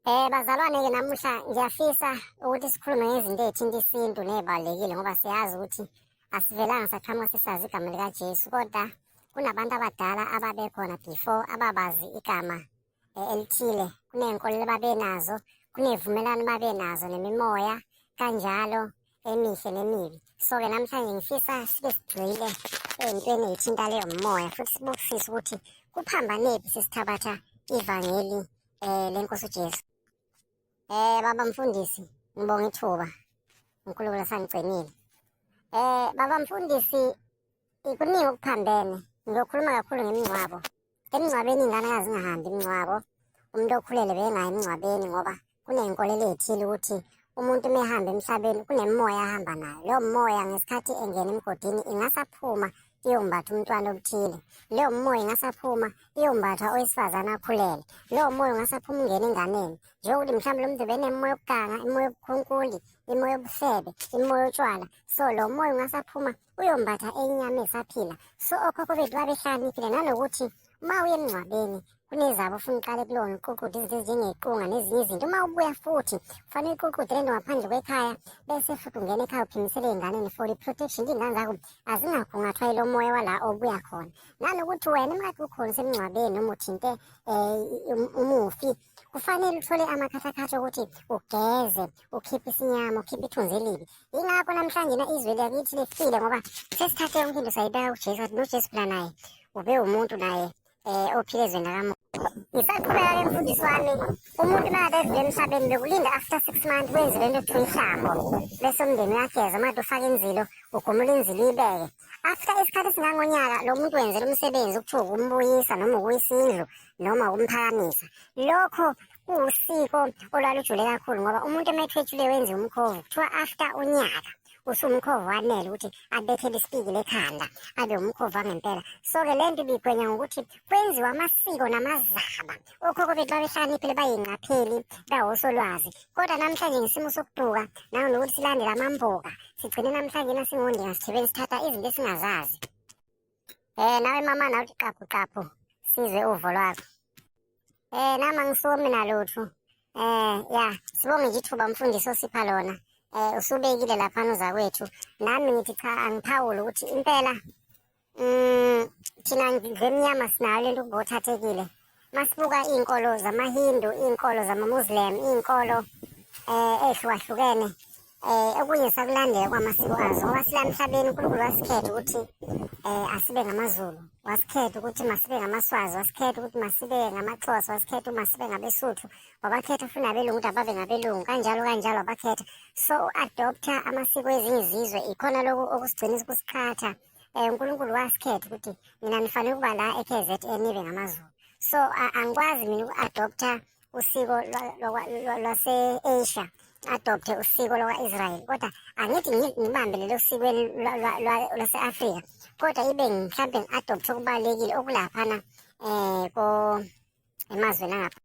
Bazalwane-ke namuhla ngiyafisa ukuthi sikhulume ngezinto ey'thinta isintu ney'balulekile ngoba siyazi ukuthi asivelanga saqhamuka sisazi igama likaJesu, kodwa kunabantu abadala ababekhona before ababazi igama elithile. Kuney'nkolelo ababenazo, kuney'vumelwano ababenazo nemimoya kanjalo emihle nemibi. So-ke namhlanje ngifisa sibe sigxile ey'ntweni ey'thinta leyo mimoya futhi sibukisise ukuthi kuphambanephi sesithabatha ivangeli lenkosi uJesu. Baba Mfundisi, ngibonga ithuba, uNkulunkulu asangigcinile. Baba Mfundisi, kuningi okuphambene. Ngiyokhuluma kakhulu ngemingcwabo. Emingcwabeni iy'ngane azingahambi imingcwabo. Umuntu okhulele bengayi emingcwabeni ngoba kuney'nkolelo ey'thile ukuthi umuntu uma ehamba emhlabeni kunemimoya ahamba nayo. Leyo mimoya ngesikhathi engena emgodini ingasaphuma iyombatha umntwana obuthile. Leyo mimoya ingasaphuma iyombatha owesifazane akhulele. Leyo moya ungasaphuma ungena enganeni. Njengokuthi mhlawumbe lo muntu benemoya yokuganga, imoya yobukhunkuli, imoya yobuhlebe, imoya yotshwala. So lo moya ungasaphuma uyombatha enyama esaphila. So okhokho bethu babehlaniphile nanokuthi uma uye emngcwabeni kunezabo ufuna uqale kulona uququde izinto ezinjengequnga nezinye izinto. Uma ubuya futhi kufanele uququde lento ngaphandle kwekhaya bese futhi ungena ekhaya uphimisele ey'nganeni for i-protection. Iy'ngane zakho azingakhungathwa yilo moya wala obuya khona. Nanokuthi wena emkade ukhona usemngcwabeni noma uthinte umufi, kufanele uthole amakhathakhatha okuthi ugeze, ukhiphe isinyama, ukhiphe ithunzi elibi. Yingakho namhlanje izwe lakithi lifile ngoba sesithathe yonke into sayibeka kuJesu, wathi noJesu phela naye ube umuntu naye ophila ezweni lakamuva. Ngisaqhubeka-ke mfundisi wami, umuntu uma edlule emhlabeni bekulinda after 6 months kwenziwe into ekuthiwa ihlambo. Bese umndeni uyageza, manje ufake inzilo, ugumule inzilo uyibeke. After isikhathi esingangonyaka lo muntu wenzela umsebenzi okuthiwa ukumbuyisa noma ukuyisindlu noma ukumphakamisa. Lokho kuwusiko olwalujule kakhulu ngoba umuntu uma ethwetshule wenziwe umkhovu kuthiwa after unyaka usumkhovu wanele ukuthi abethele isipikile ekhanda abe umkhovu wangempela. So-ke le nto ibigwenya ngokuthi kwenziwa amasiko namazaba. Okhokho bethu babehlaniphile bayingqapheli bawosolwazi, kodwa namhlanje ngesimo sokuduka nanokuthi silandele amamboka sigcine namhlanje nasingondi ngasithebeni sithatha izinto esingazazi. Nawe mama nawuthi qaphu sizwe uvo lwakho. Nama ngisomi nalutho. Ya sibonge nje ithuba mfundisi osipha lona. Usubekile laphana uzakwethu, nami ngithi cha angiphawule ukuthi impela thina ngemnyama sinayo lento ukubothathekile. Masibuka iy'nkolo zamaHindu, iy'nkolo zama-Muslim, iy'nkolo ey'hlukahlukene, okunye sakulandela kwamasiko azo ngoba sila emhlabeni uNkulunkulu wasikhetha ukuthi asibe ngamaZulu, wasikhetha ukuthi masibe ngamaSwazi, wasikhetha ukuthi masibe ngamaXhosa, wasikhetha ukuthi masibe ngabeSuthu, wabakhetha futhi nabelungu ukuthi ababe ngabelungu, kanjalo wabakhetha. So adoptha amasiko ezinye izizwe ikhona lokho okusigcina kusiqhatha. uNkulunkulu wasikhetha ukuthi mina nifanele ukuba la e-KZN nibe ngamaZulu. So angikwazi mina uku-adoptha usiko lwase-Asia, adopthe usiko lwaka-Israyeli, kodwa angithi ngibambe lelo sikweni lwase-Afrika, kodwa ibe mhlawumbe ngi-adopthe okubalulekile okulaphana emazweni angapha.